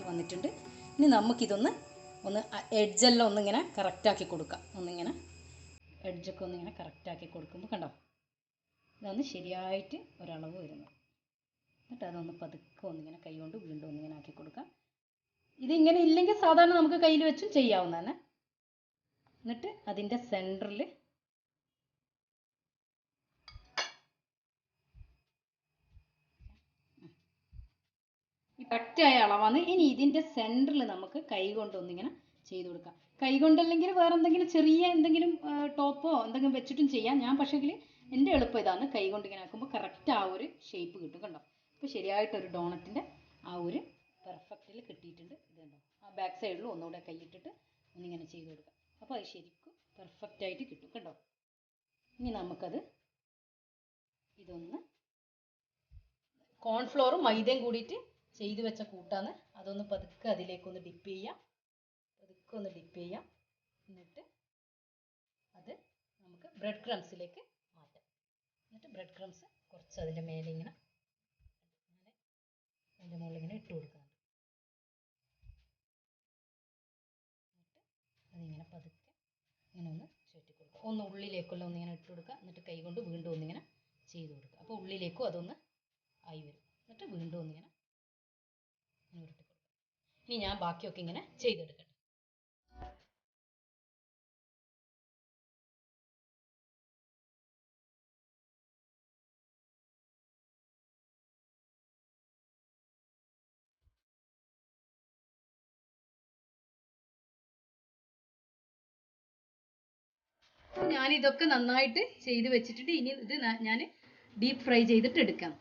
വന്നിട്ടുണ്ട്. ഇനി നമുക്കിതൊന്ന് എഡ്ജെല്ലാം ഒന്നിങ്ങനെ കറക്റ്റാക്കി കൊടുക്കാം. ഒന്നിങ്ങനെ എഡ്ജൊക്കെ ഒന്നിങ്ങനെ കറക്റ്റാക്കി കൊടുക്കുമ്പോൾ കണ്ടോ, ഇതൊന്ന് ശരിയായിട്ട് ഒരളവ് വരുന്നു. എന്നിട്ട് അതൊന്ന് പതുക്കെ ഒന്നിങ്ങനെ കൈ കൊണ്ട് വീണ്ടും ഒന്നിങ്ങനെ ആക്കി കൊടുക്കാം. ഇതിങ്ങനെ ഇല്ലെങ്കിൽ സാധാരണ നമുക്ക് കയ്യിൽ വെച്ചും ചെയ്യാവുന്നതാണ്. എന്നിട്ട് അതിൻ്റെ സെൻറ്ററിൽ ഈ കറക്റ്റായ അളവാണ്. ഇനി ഇതിൻ്റെ സെൻറ്ററിൽ നമുക്ക് കൈ കൊണ്ട് ഒന്നിങ്ങനെ ചെയ്ത് കൊടുക്കാം. കൈ കൊണ്ടല്ലെങ്കിൽ വേറെ എന്തെങ്കിലും ചെറിയ എന്തെങ്കിലും ടോപ്പോ എന്തെങ്കിലും വെച്ചിട്ടും ചെയ്യാം. ഞാൻ പക്ഷേങ്കിൽ എൻ്റെ എളുപ്പം ഇതാണ്, കൈ കൊണ്ട് ഇങ്ങനെ ആക്കുമ്പോൾ കറക്റ്റ് ആ ഒരു ഷേപ്പ് കിട്ടും. കണ്ടോ, ഇപ്പോൾ ശരിയായിട്ടൊരു ഡോണറ്റിൻ്റെ ആ ഒരു പെർഫെക്റ്റിൽ കിട്ടിയിട്ടുണ്ട്. ഇത് കണ്ടോ, ആ ബാക്ക് സൈഡിൽ ഒന്നുകൂടെ കൈയിട്ടിട്ട് ഒന്നിങ്ങനെ ചെയ്ത് കൊടുക്കാം. അപ്പോൾ അത് ശരിക്കും പെർഫെക്റ്റായിട്ട് കിട്ടും. കണ്ടോ, ഇനി നമുക്കത് ഇതൊന്ന് കോൺഫ്ലോറും മൈദയും കൂടിയിട്ട് ചെയ്ത് വെച്ച കൂട്ടാണ്. അതൊന്ന് പതുക്കെ അതിലേക്കൊന്ന് ഡിപ്പ് ചെയ്യാം. പതുക്കെ ഒന്ന് ഡിപ്പ് ചെയ്യാം. എന്നിട്ട് അത് നമുക്ക് ബ്രെഡ് ക്രംസിലേക്ക് മാറ്റാം. എന്നിട്ട് ബ്രെഡ് ക്രംസ് കുറച്ച് അതിൻ്റെ മേലെ ഇങ്ങനെ അതിൻ്റെ മുകളിൽ ഇങ്ങനെ ഇട്ട് കൊടുക്കുന്നുണ്ട്. എന്നിട്ട് അതിങ്ങനെ പതുക്കെ ഇങ്ങനെ ഒന്ന് ചുറ്റി കൊടുക്കുക. ഒന്ന് ഉള്ളിലേക്കുള്ള ഒന്നിങ്ങനെ ഇട്ട് കൊടുക്കുക. എന്നിട്ട് കൈ കൊണ്ട് വീണ്ടും ഒന്നിങ്ങനെ ചെയ്ത് കൊടുക്കുക. അപ്പോൾ ഉള്ളിലേക്കും അതൊന്ന് ആയി വരും. എന്നിട്ട് വീണ്ടും ഒന്നിങ്ങനെ ഉരുട്ടി കൊടുക്കുക. ഇനി ഞാൻ ബാക്കിയൊക്കെ ഇങ്ങനെ ചെയ്തെടുക്കട്ടെ. ഞാനിതൊക്കെ നന്നായിട്ട് ചെയ്ത് വെച്ചിട്ടുണ്ട്. ഇനി ഇത് ഞാൻ ഡീപ്പ് ഫ്രൈ ചെയ്തിട്ട് എടുക്കാം.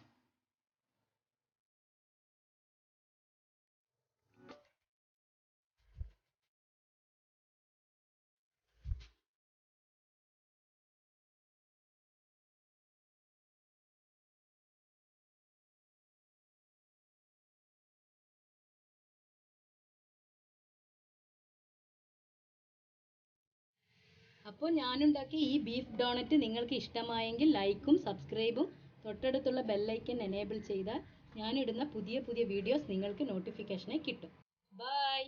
അപ്പോൾ ഞാനുണ്ടാക്കിയ ഈ ബീഫ് ഡോണറ്റ് നിങ്ങൾക്ക് ഇഷ്ടമായെങ്കിൽ ലൈക്കും സബ്സ്ക്രൈബും തൊട്ടടുത്തുള്ള ബെല്ലൈക്കൻ എനേബിൾ ചെയ്താൽ ഞാനിടുന്ന പുതിയ പുതിയ വീഡിയോസ് നിങ്ങൾക്ക് നോട്ടിഫിക്കേഷനായി കിട്ടും. ബൈ.